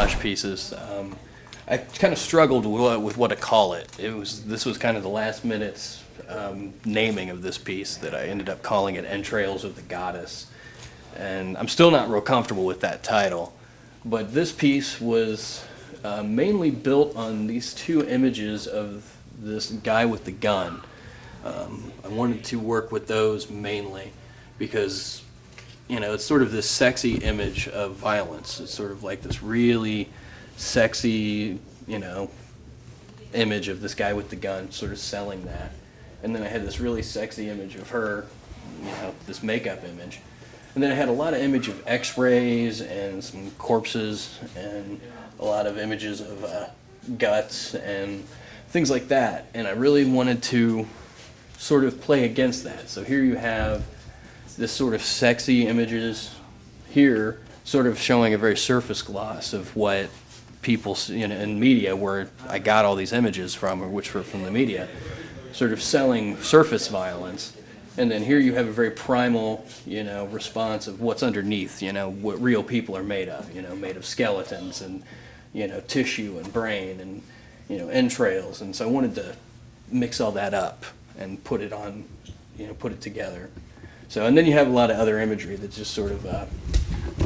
collage pieces. I kind of struggled with what to call it. This was kind of the last minute naming of this piece that I ended up calling it Entrails of the Goddess. And I'm still not real comfortable with that title. But this piece was mainly built on these two images of this guy with the gun. I wanted to work with those mainly because, you know, it's sort of this sexy image of violence. It's sort of like this really sexy, you know, image of this guy with the gun sort of selling that. And then I had this really sexy image of her, you know, this makeup image. And then I had a lot of image of x-rays and some corpses and a lot of images of guts and things like that. And I really wanted to sort of play against that. So here you have this sort of sexy images here sort of showing a very surface gloss of what people, you know, in media, where I got all these images from, or which were from the media, sort of selling surface violence. And then here you have a very primal, you know, response of what's underneath, you know, what real people are made of, you know, made of skeletons and, you know, tissue and brain and, you know, entrails. And so I wanted to mix all that up and put it on, you know, put it together. So, and then you have a lot of other imagery that's just sort of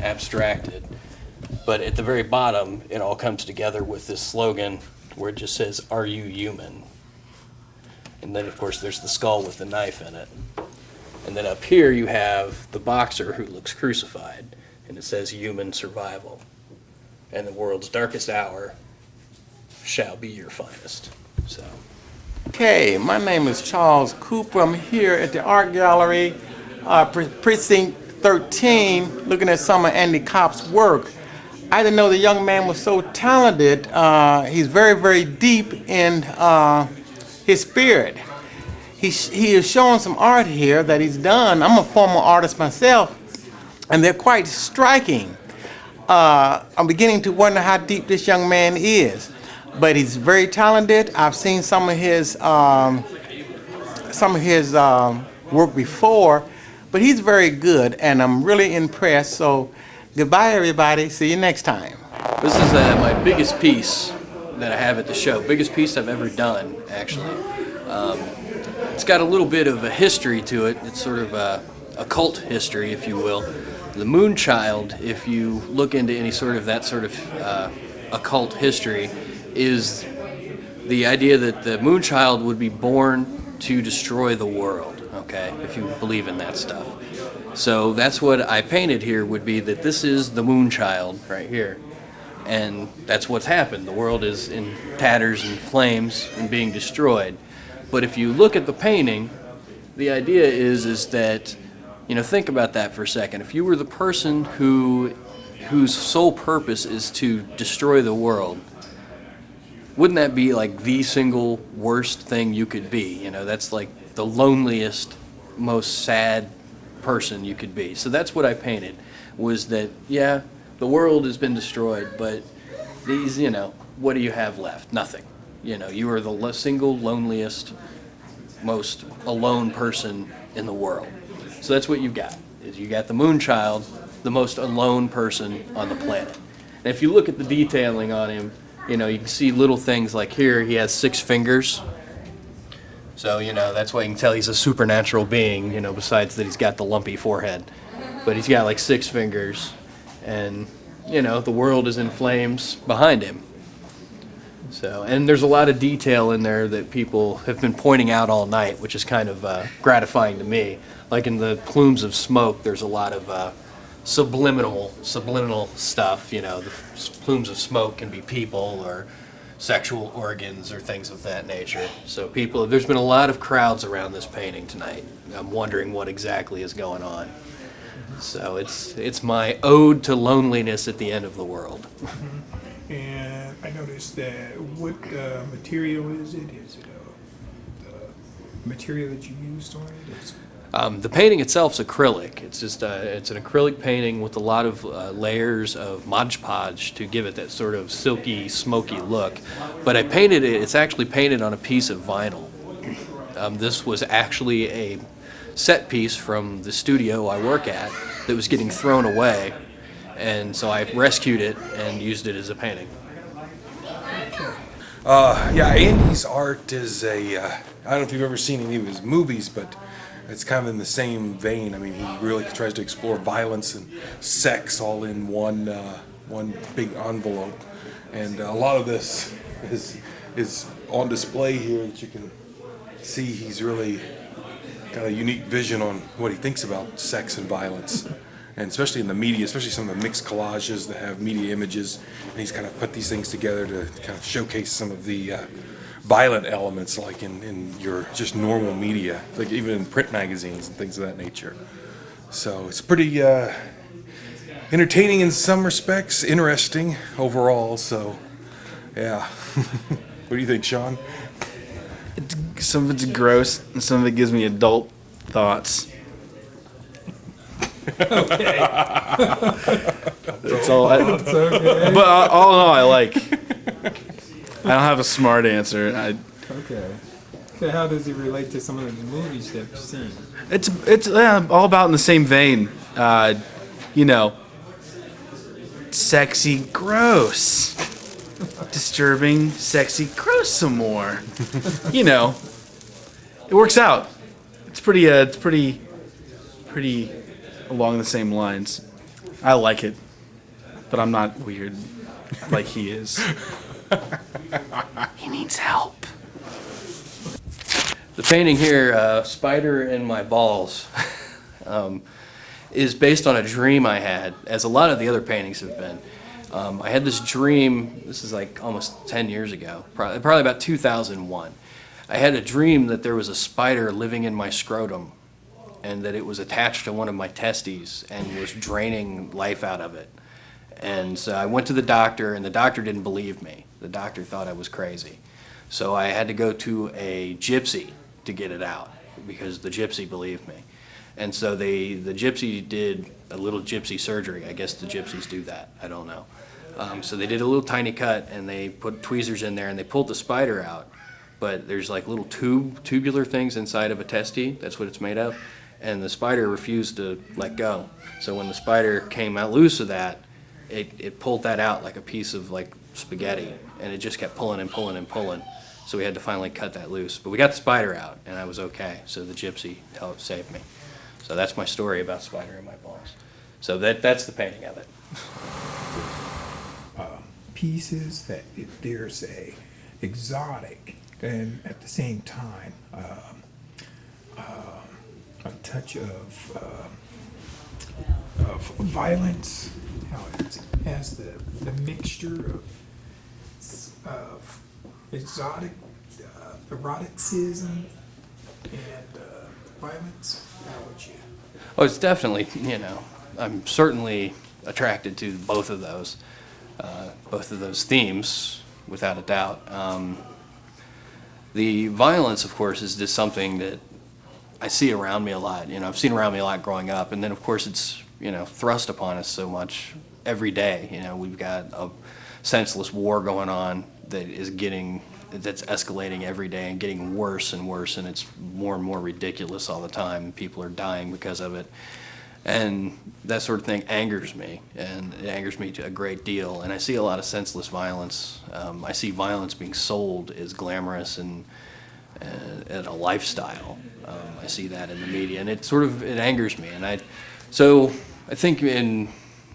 abstracted. But at the very bottom, it all comes together with this slogan where it just says, "Are you human?" And then, of course, there's the skull with the knife in it. And then up here you have the boxer who looks crucified, and it says human survival. And the world's darkest hour shall be your finest. So. Okay, my name is Charles Cooper. I'm here at the Art Gallery, Precinct 13, looking at some of Andy Copp's work. I didn't know the young man was so talented. He's very, very deep in his spirit. He is showing some art here that he's done. I'm a former artist myself, and they're quite striking. I'm beginning to wonder how deep this young man is, but he's very talented. I've seen some of his work before, but he's very good, and I'm really impressed. So, goodbye, everybody. See you next time. This is my biggest piece that I have at the show. Biggest piece I've ever done, actually. It's got a little bit of a history to it. It's sort of a cult history, if you will. The Moonchild, if you look into any sort of that sort of occult history, is the idea that the Moonchild would be born to destroy the world, okay, if you believe in that stuff. So that's what I painted here, would be that this is the Moonchild right here. And that's what's happened. The world is in tatters and flames and being destroyed. But if you look at the painting, the idea is that, you know, think about that for a second. If you were the person whose sole purpose is to destroy the world, wouldn't that be like the single worst thing you could be? You know, that's like the loneliest, most sad person you could be. So that's what I painted, was that, yeah, the world has been destroyed, but these, you know, what do you have left? Nothing. You know, you are the single loneliest, most alone person in the world. So that's what you've got, is you got the Moonchild, the most alone person on the planet. And if you look at the detailing on him, you know, you can see little things like here, he has 6 fingers. So, you know, that's why you can tell he's a supernatural being, you know, besides that he's got the lumpy forehead. But he's got like 6 fingers, and, you know, the world is in flames behind him. So, and there's a lot of detail in there that people have been pointing out all night, which is kind of gratifying to me. Like in the plumes of smoke, there's a lot of subliminal stuff. You know, the plumes of smoke can be people or sexual organs or things of that nature. So there's been a lot of crowds around this painting tonight. I'm wondering what exactly is going on. So it's my ode to loneliness at the end of the world. And I noticed that what material is it? Is it the material that you used on it? The painting itself is acrylic. It's just it's an acrylic painting with a lot of layers of Mod Podge to give it that sort of silky, smoky look. But I painted it. It's actually painted on a piece of vinyl. This was actually a set piece from the studio I work at that was getting thrown away. And so I rescued it and used it as a painting. Yeah, Andy's art is I don't know if you've ever seen any of his movies, but it's kind of in the same vein. I mean, he really tries to explore violence and sex all in one big envelope. And a lot of this is on display here that you can see. He's really got a unique vision on what he thinks about sex and violence. And especially in the media, especially some of the mixed collages that have media images, and he's kind of put these things together to kind of showcase some of the violent elements, like in your just normal media, like even in print magazines and things of that nature. So it's pretty entertaining in some respects, interesting overall. So, yeah. What do you think, Sean? Some of it's gross, and some of it gives me adult thoughts. Okay. That's all. It's okay. But all in all, I like. I don't have a smart answer. Okay. So how does it relate to some of the movies that you've seen? It's all about in the same vein. You know, sexy, gross, disturbing, sexy, gross. Some more. You know, it works out. It's pretty along the same lines. I like it, but I'm not weird like he is. He needs help. The painting here, Spider in My Balls, is based on a dream I had, as a lot of the other paintings have been. I had this dream, this is like almost 10 years ago, probably about 2001. I had a dream that there was a spider living in my scrotum, and that it was attached to one of my testes and was draining life out of it. And so I went to the doctor, and the doctor didn't believe me. The doctor thought I was crazy. So I had to go to a gypsy to get it out, because the gypsy believed me. And so the gypsy did a little gypsy surgery. I guess the gypsies do that, I don't know. So they did a little tiny cut, and they put tweezers in there, and they pulled the spider out. But there's like little tubular things inside of a testy, that's what it's made of. And the spider refused to let go. So when the spider came out loose of that, it pulled that out like a piece of like spaghetti, and it just kept pulling and pulling and pulling. So we had to finally cut that loose. But we got the spider out, and I was okay. So the gypsy helped save me. So that's my story about Spider in My Balls. So that's the painting of it. Pieces that there's a exotic and at the same time a touch of violence. How it has the mixture of exotic eroticism and violence. How would you? Oh, it's definitely, I'm certainly attracted to both of those themes, without a doubt. The violence, of course, is just something that I see around me a lot. I've seen around me a lot growing up, and then of course it's thrust upon us so much every day. We've got a senseless war going on that's escalating every day and getting worse and worse, and it's more and more ridiculous all the time. People are dying because of it, and that sort of thing angers me, and it angers me to a great deal. And I see a lot of senseless violence. I see violence being sold as glamorous and a lifestyle. I see that in the media, and it angers me. And so I think in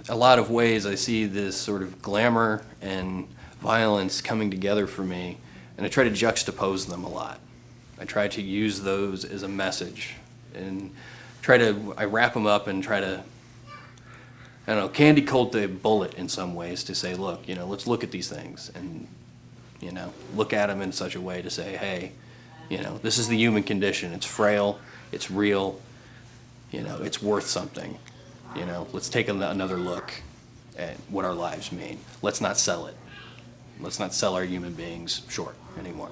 a lot of ways I see this sort of glamour and violence coming together for me, and I try to juxtapose them a lot. I try to use those as a message, and I wrap them up and try to, candy coat the bullet in some ways to say, look, let's look at these things and, look at them in such a way to say, hey, this is the human condition. It's frail, it's real, it's worth something. Let's take another look at what our lives mean. Let's not sell it. Let's not sell our human beings short anymore.